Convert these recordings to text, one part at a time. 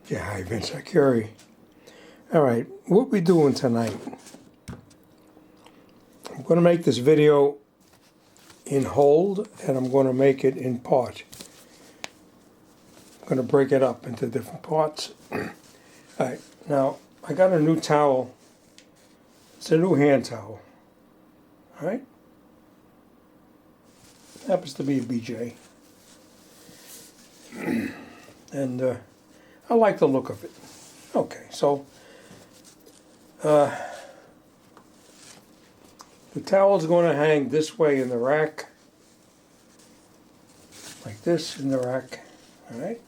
Yeah, hi Vince Curie. All right, what we doing tonight? I'm going to make this video in whole, and I'm going to make it in part. I'm going to break it up into different parts. All right, now I got a new towel. It's a new hand towel. All right, happens to be a BJ, and I like the look of it. Okay, so the towel is going to hang this way in the rack, like this in the rack. All right.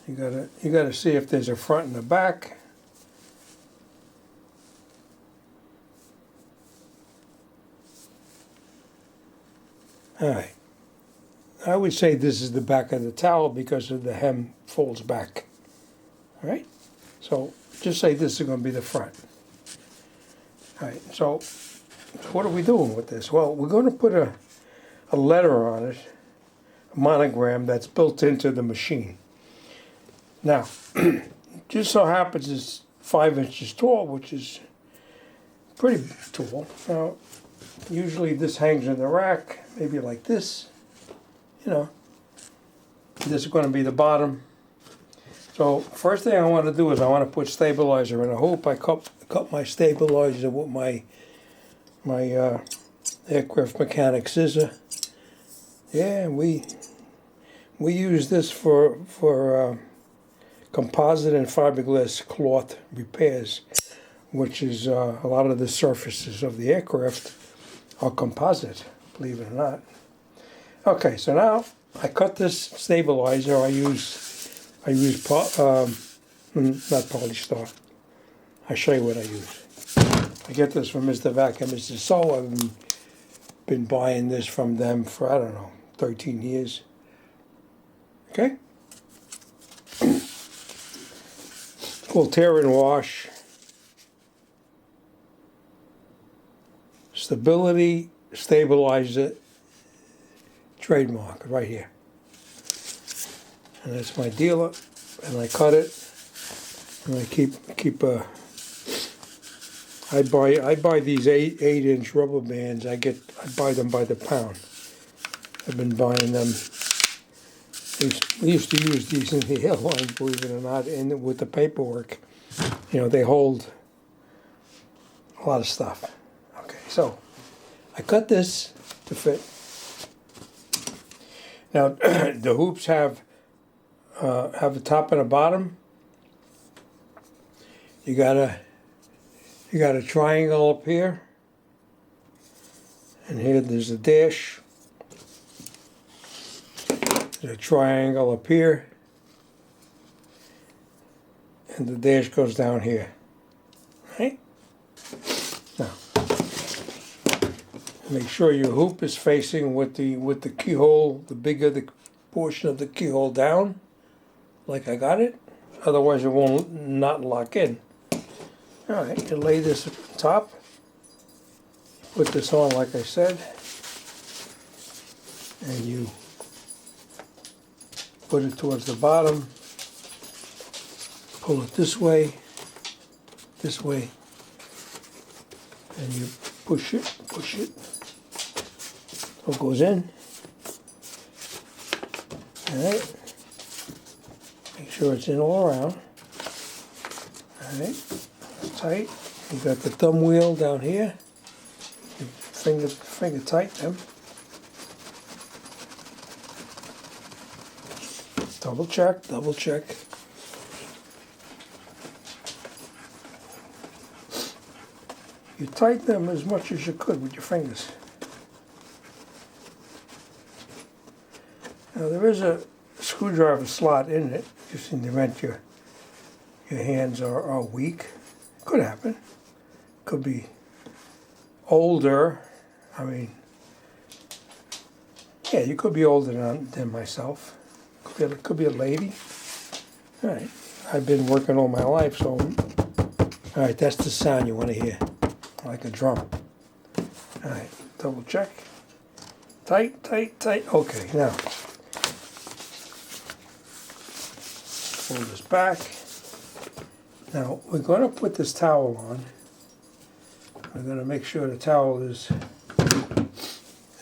You gotta see if there's a front and a back. All right. I would say this is the back of the towel because of the hem folds back. All right. So just say this is going to be the front. All right. So what are we doing with this? Well, we're going to put a letter on it, a monogram that's built into the machine. Now, just so happens it's 5 inches tall, which is pretty tall. Now, usually this hangs in the rack, maybe like this. You know, this is going to be the bottom. So first thing I want to do is I want to put stabilizer in a hoop. I cut my stabilizer with my aircraft mechanic scissor. Yeah, we use this for composite and fiberglass cloth repairs, which is a lot of the surfaces of the aircraft are composite, believe it or not. Okay, so now I cut this stabilizer. I use not polystar. I'll show you what I use. I get this from Mr. Vac and Mr. So. I've been buying this from them for, I don't know, 13 years. Okay? It's called Tear and Wash. Stability Stabilizer trademark right here. And that's my dealer, and I cut it, and I keep I buy these 8-inch rubber bands. I buy them by the pound. I've been buying them. We used to use these in the airline, believe it or not, and with the paperwork. You know, they hold a lot of stuff. Okay, so I cut this to fit. Now the hoops have a top and a bottom. You got a triangle up here, and here there's a dash. There's a triangle up here, and the dash goes down here. Right? Now, make sure your hoop is facing with the keyhole, the bigger the portion of the keyhole down, like I got it. Otherwise, it won't not lock in. All right, you lay this at the top. Put this on, like I said, and you put it towards the bottom. Pull it this way, and you push it. So it goes in. All right. Make sure it's in all around. All right. Tight. You got the thumb wheel down here. You finger tight them. Double check. You tighten them as much as you could with your fingers. Now there is a screwdriver slot in it, just in the event your hands are weak. Could happen. Could be older. I mean, yeah, you could be older than myself. Could be a lady. All right. I've been working all my life, so all right. That's the sound you want to hear, like a drum. All right. Double check. Tight. Okay. Now Pull this back. Now we're going to put this towel on. We're going to make sure the towel is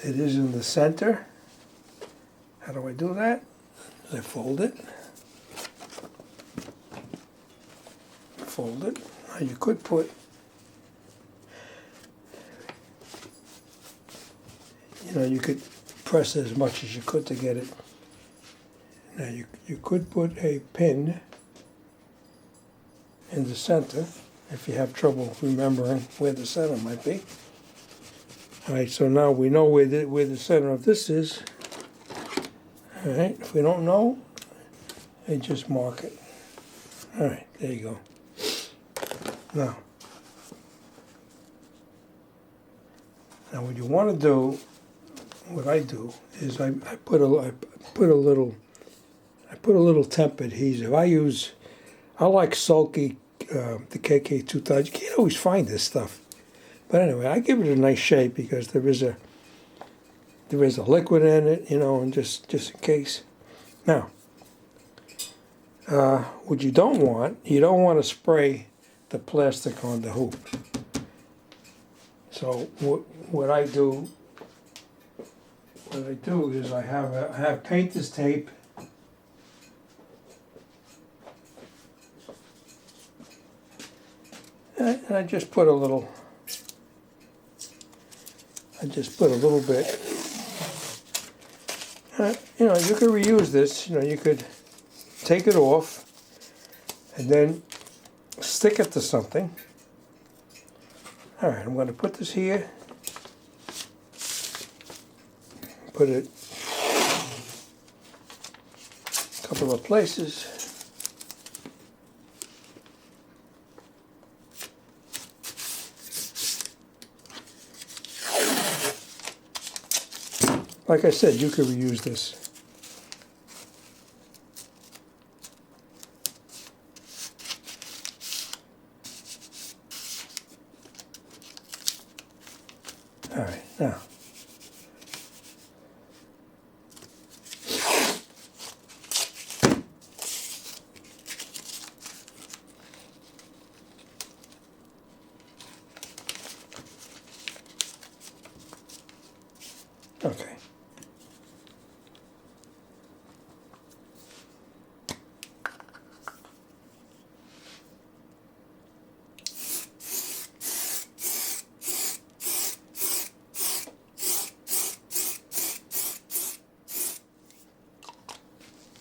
in the center. How do I do that? I fold it. Fold it. Now you could put, you could press as much as you could to get it. Now you could put a pin in the center if you have trouble remembering where the center might be. All right, so now we know where the center of this is. All right, if we don't know, I just mark it. All right, there you go. Now what you want to do, what I do is I put a little temp adhesive. I like Sulky, the KK2000. You can't always find this stuff, but anyway, I give it a nice shape because there is a liquid in it, and just in case. Now, what you don't want to spray the plastic on the hoop. So what I do is I have painter's tape. And I just put a little bit. You could reuse this. You could take it off and then stick it to something. All right, I'm going to put this here. Put it a couple of places. Like I said, you could reuse this. All right, now. Okay.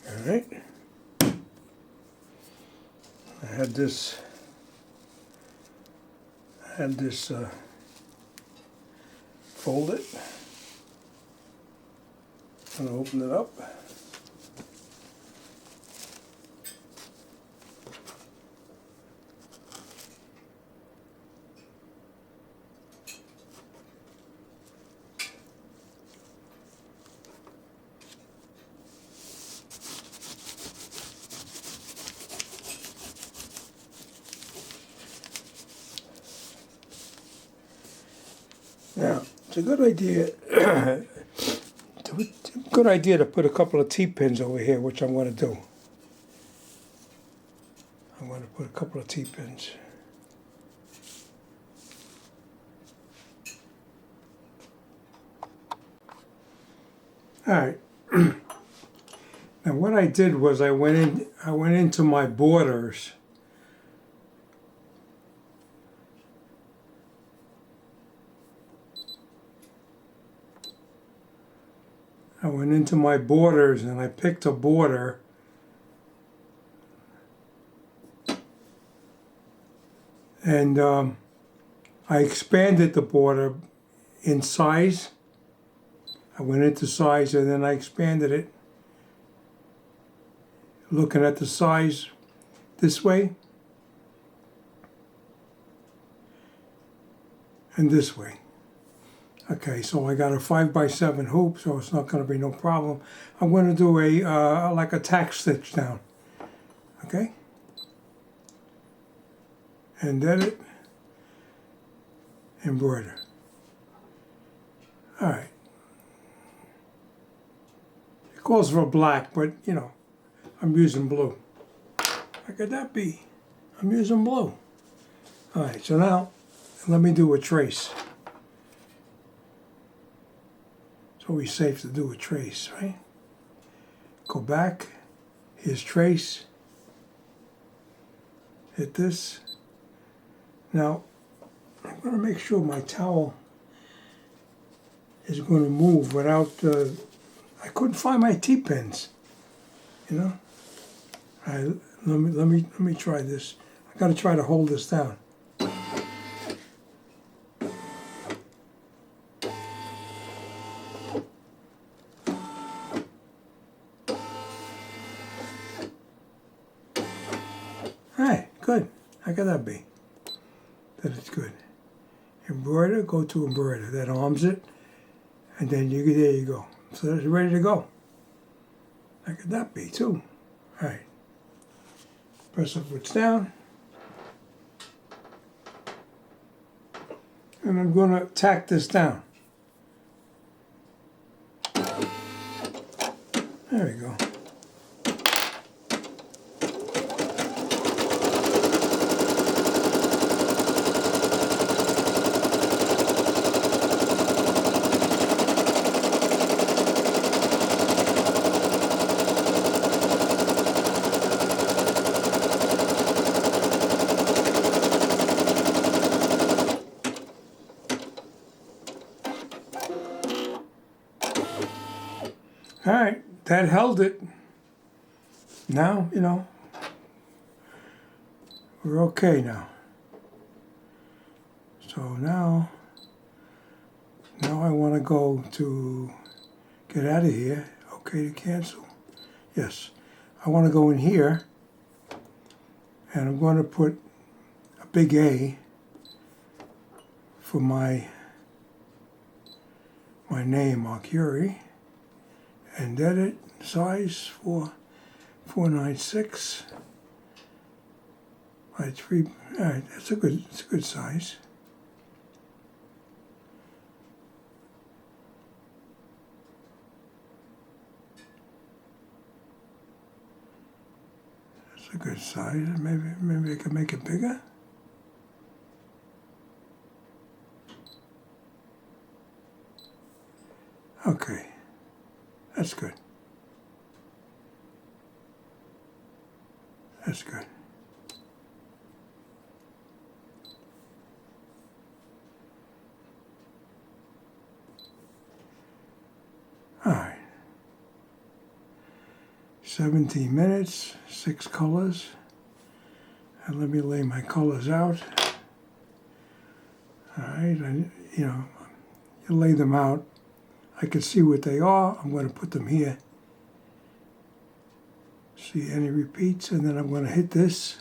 All right. I had this folded. I'm going to open it up. Now, it's a good idea. Good idea to put a couple of T-pins over here, which I'm going to do. I'm going to put a couple of T-pins. All right. Now what I did was I went into my borders. I went into my borders and I picked a border and I expanded the border in size. I went into size and then I expanded it, looking at the size this way and this way. Okay, so I got a 5x7 hoop, so it's not going to be no problem. I'm going to do a like a tack stitch down. Okay, and edit, embroider. All right. It calls for black, but I'm using blue. How could that be? I'm using blue. All right, so now let me do a trace. It's always safe to do a trace, right? Go back, here's trace, hit this. Now, I'm going to make sure my towel is going to move without, I couldn't find my T-pins, you know? All right, let me try this. I got to try to hold this down. Alright, good. How can that be? That it's good. Embroider, go to embroider. That arms it, and then there you go. So it's ready to go. How could that be too? Alright. Press the foot down. And I'm going to tack this down. There we go. All right, that held it. Now, you know, we're okay now. So now I want to go to get out of here. Okay to cancel. Yes, I want to go in here, and I'm going to put a big A for my name, Mercury. And edit size for 496 by 3. All right, it's a good size. That's a good size. Maybe I can make it bigger. Okay. That's good. That's good. All right. 17 minutes, 6 colors. And let me lay my colors out. All right, you lay them out. I can see what they are. I'm going to put them here. See any repeats, and then I'm going to hit this.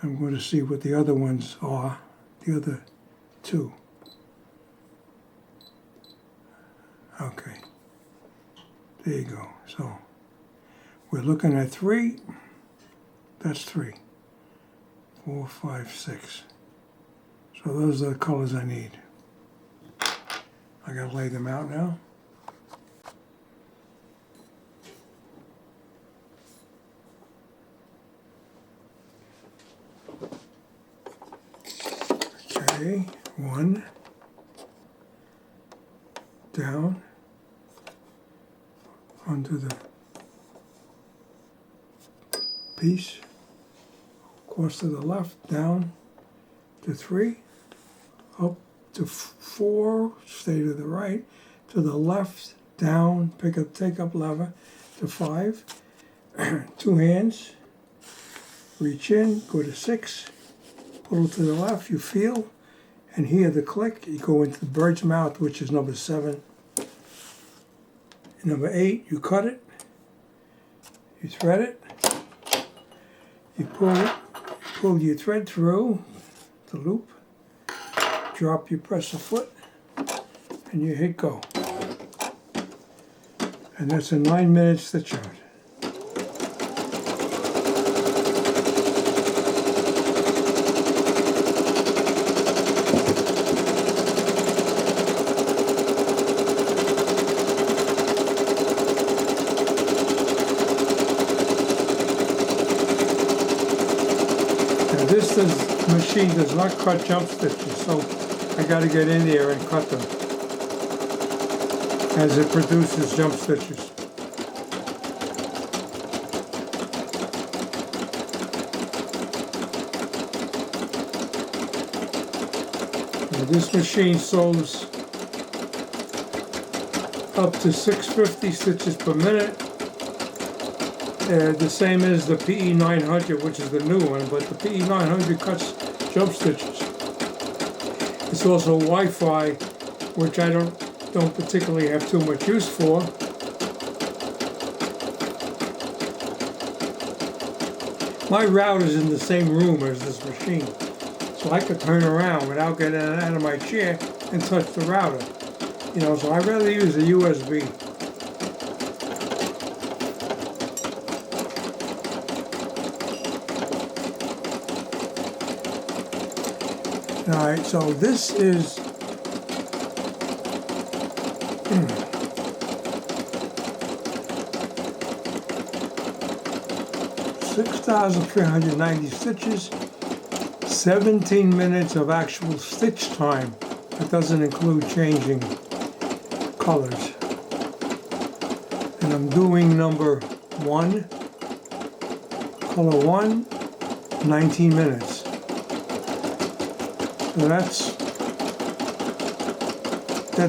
I'm going to see what the other ones are, the other two. Okay. There you go. So we're looking at 3. That's 3. 4, 5, 6. So those are the colors I need. I gotta lay them out now. Okay, 1 down onto the piece, across to the left, down to 3, up to 4, stay to the right, to the left, down, take up lever, to 5, 2 hands, reach in, go to 6, pull to the left, you feel, and hear the click, you go into the bird's mouth, which is number 7. Number 8, you cut it, you thread it, you pull your thread through the loop, drop, you press the foot, and you hit go. And that's a 9-minute stitch out. machine does not cut jump stitches, so I got to get in there and cut them as it produces jump stitches. And this machine sews up to 650 stitches per minute. The same as the PE900, which is the new one, but the PE900 cuts jump stitches. It's also Wi-Fi, which I don't particularly have too much use for. My router's in the same room as this machine, so I could turn around without getting out of my chair and touch the router. You know, so I'd rather use a USB. Alright, so this is 6,390 stitches, 17 minutes of actual stitch time. That doesn't include changing colors. And I'm doing number 1, color 1, 19 minutes. So that's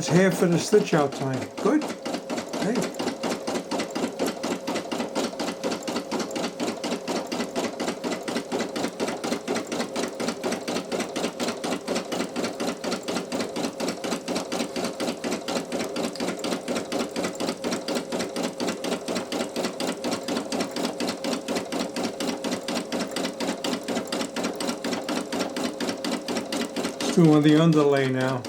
half of the stitch out time. Good. Hey. Doing the underlay now.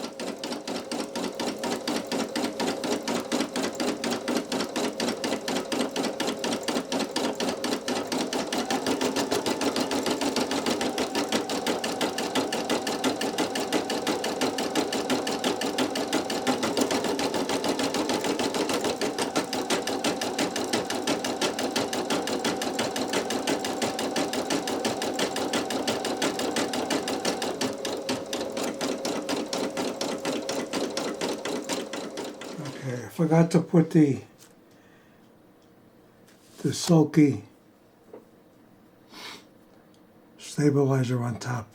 I forgot to put the sulky stabilizer on top.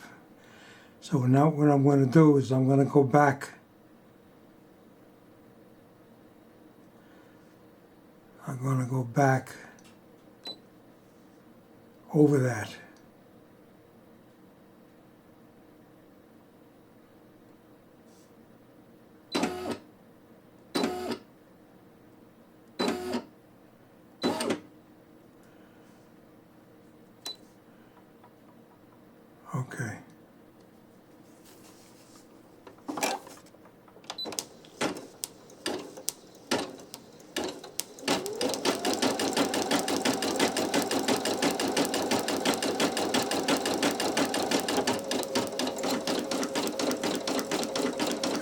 So now what I'm going to do is I'm going to go back. I'm going to go back over that. Okay.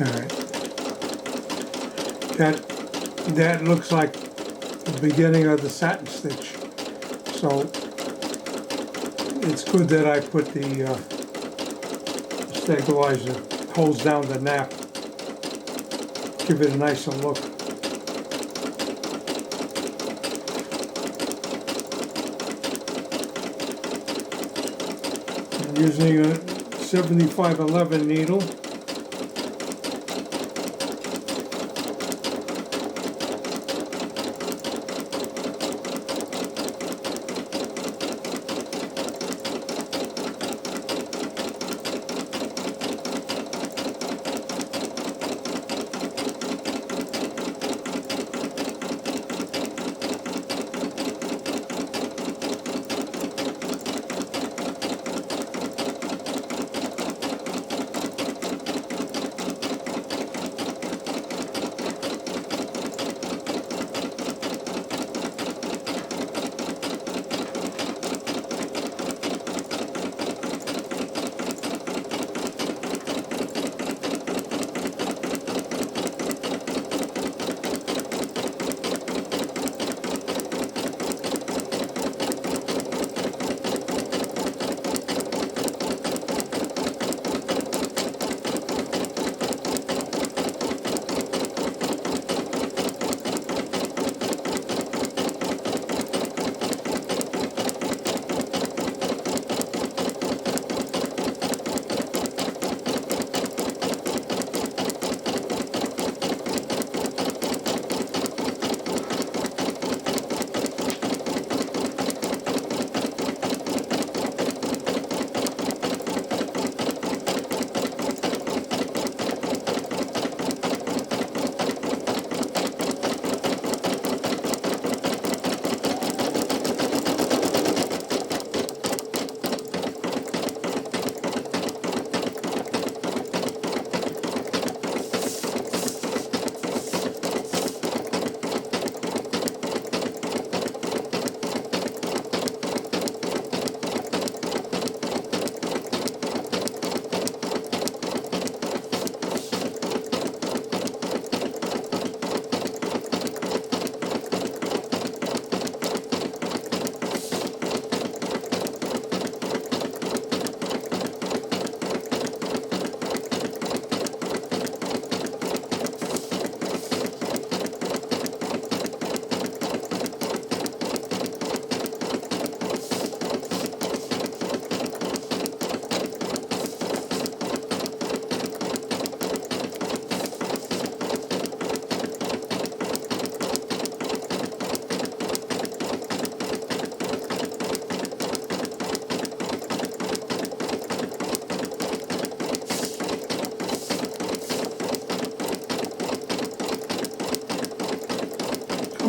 All right. That looks like the beginning of the satin stitch. So it's good that I put the stabilizer, holds down the nap, give it a nicer look. I'm using a 7511 needle.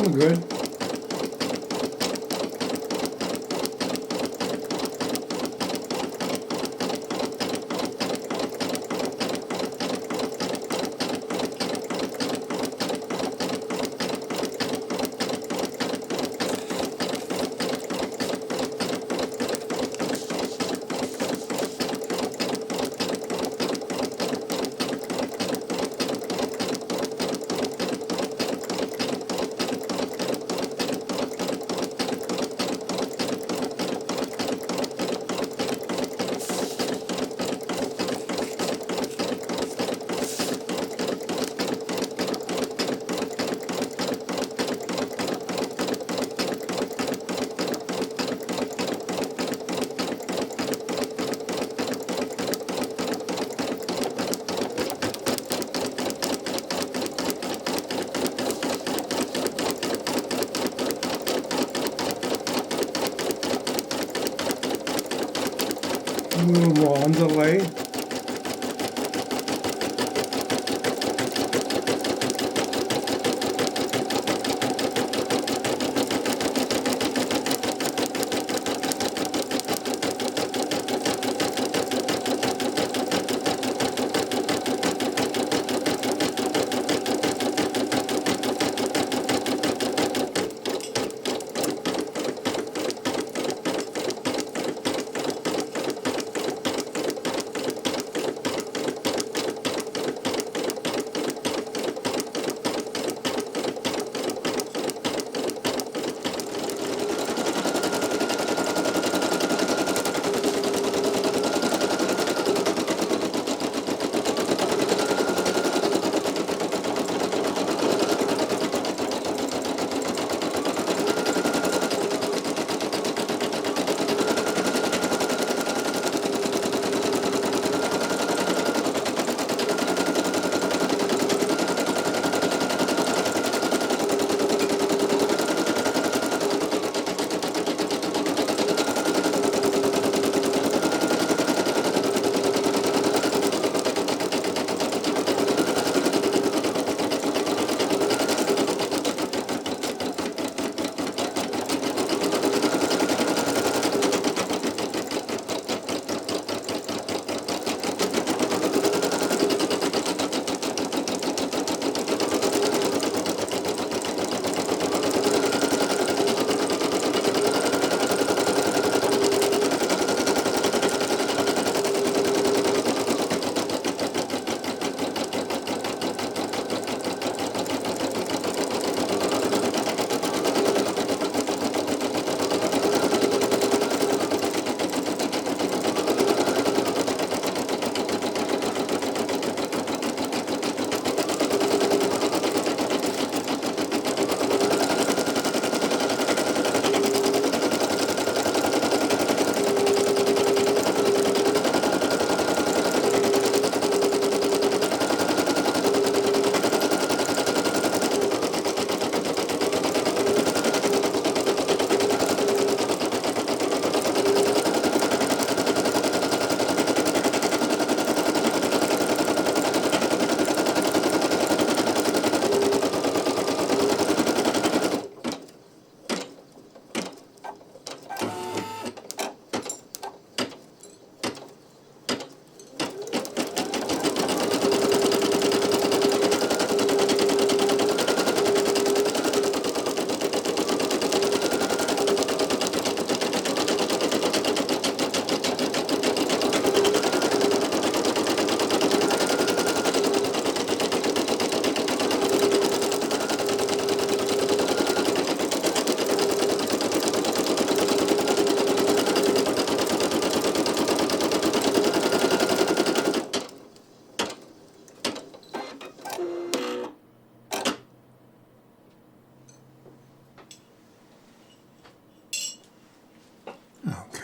I'm good. A little more underlay.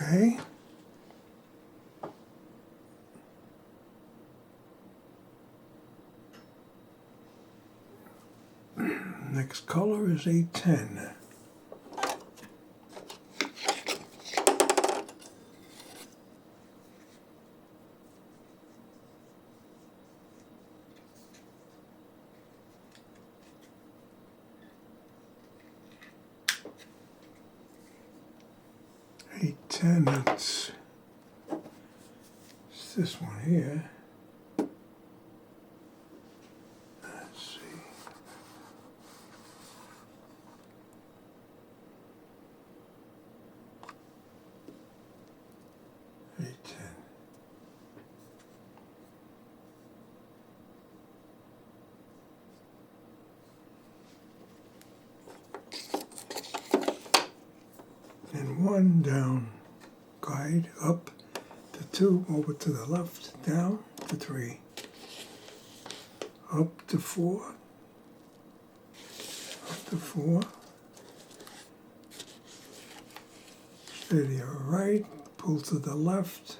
Okay. Next color is 810. A10, it's this one here. Let's see. A10. And 1 down, guide up to 2, over to the left, down to 3, up to 4, up to 4, stay to your right, pull to the left,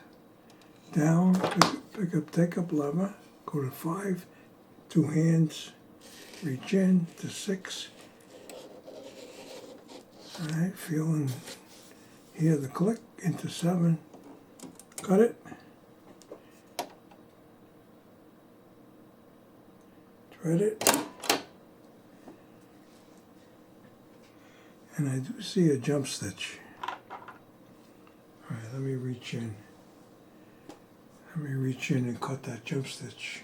down, pick up, take up lever, go to 5, 2 hands, reach in to 6. All right, feeling, hear the click, into 7, cut it, thread it, and I do see a jump stitch. All right, let me reach in. Let me reach in and cut that jump stitch.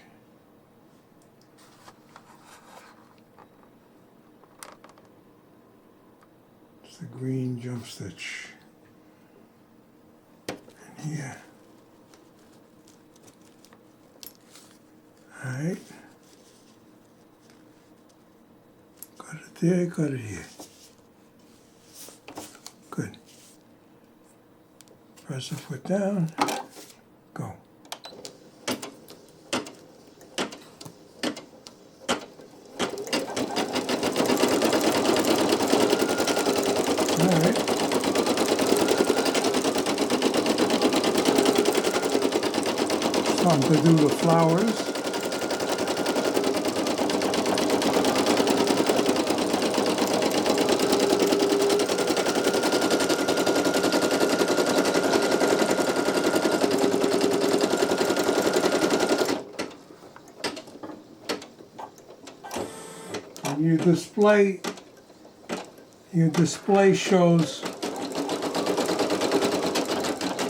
It's the green jump stitch. And here. All right. Cut it there, cut it here. Good. Press the foot down. Go. All right. Time to do the flowers. Your display shows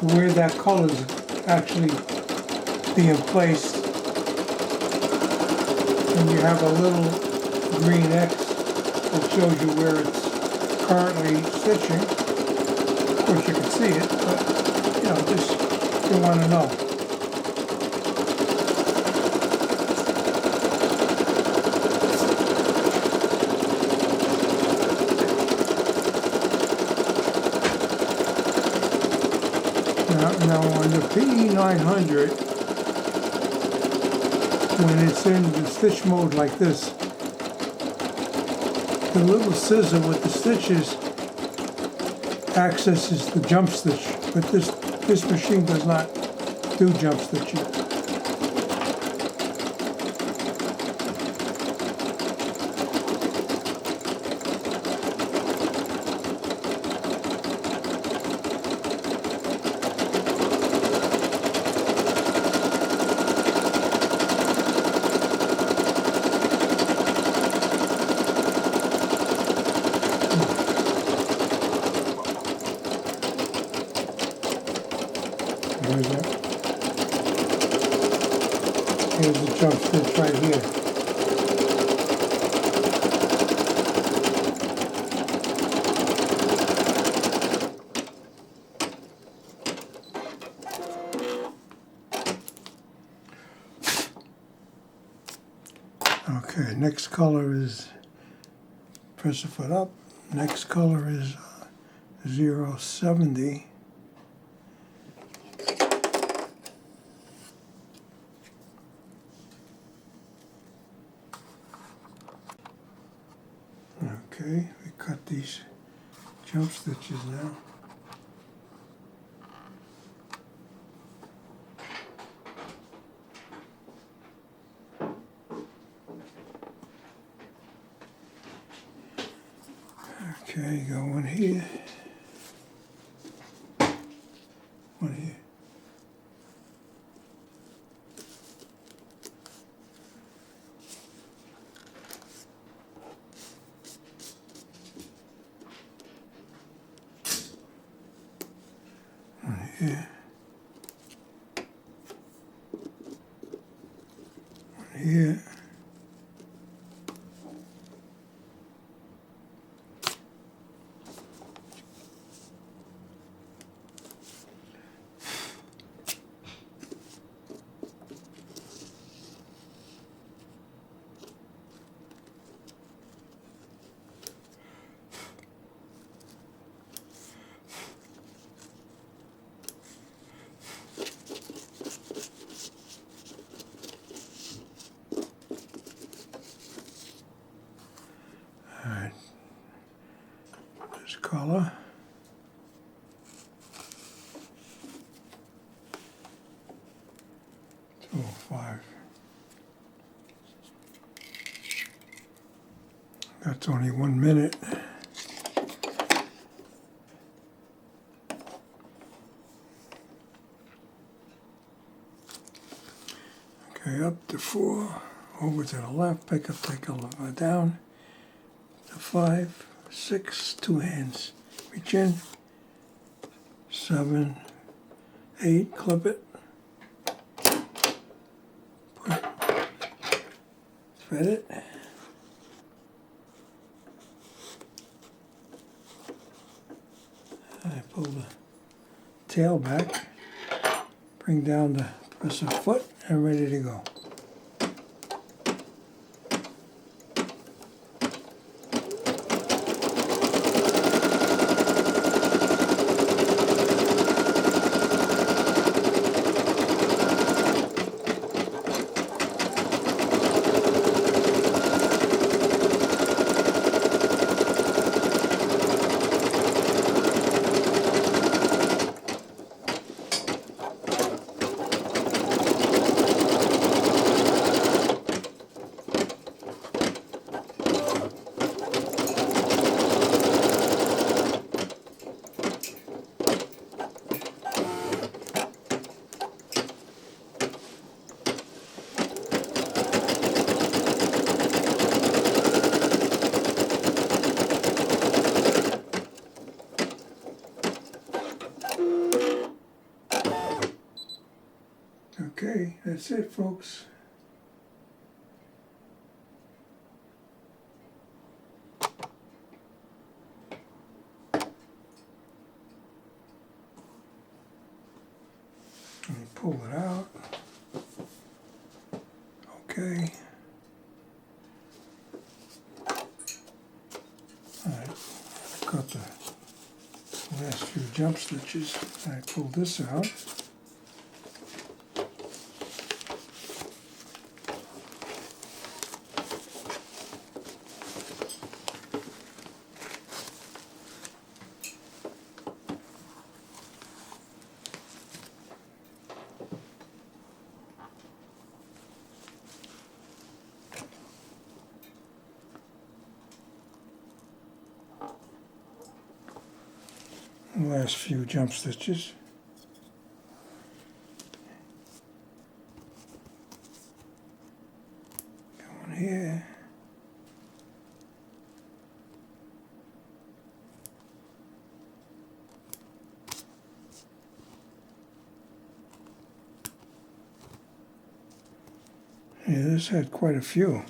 where that color is actually being placed, and you have a little green X that shows you where it's currently stitching. Of course you can see it, but you know, just you want to know. Now on the PE900, when it's in the stitch mode like this, the little scissor with the stitches accesses the jump stitch, but this machine does not do jump stitching. Here's the jump stitch right here. Okay, next color is, press the foot up, next color is 070. Okay, we cut these jump stitches now. Okay, go one here, one here. here. One here. Alright, this color. Oh, 5. That's only 1 minute. Okay, up to 4, over to the left, pick up, take a look down. To 5, 6, 2 hands. Reach in. 7, 8, clip it. Thread it. I pull the tail back, bring down the press of foot, and ready to go. Okay, that's it, folks. Let me pull it out. Okay. Alright, got the last few jump stitches. I pulled this out. Last few jump stitches. Going here. Yeah, this had quite a few.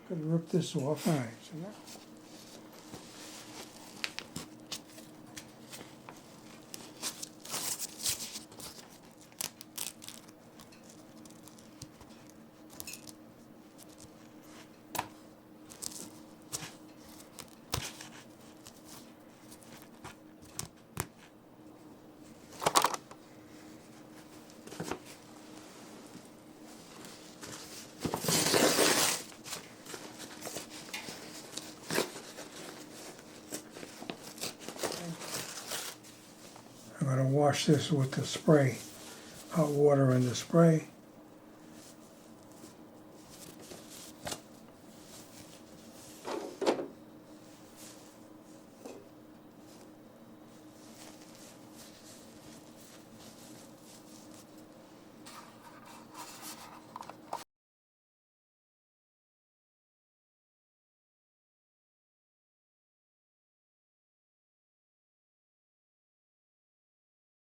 Gonna rip this off. All right, so now. I'm going to wash this with the spray, hot water in the spray.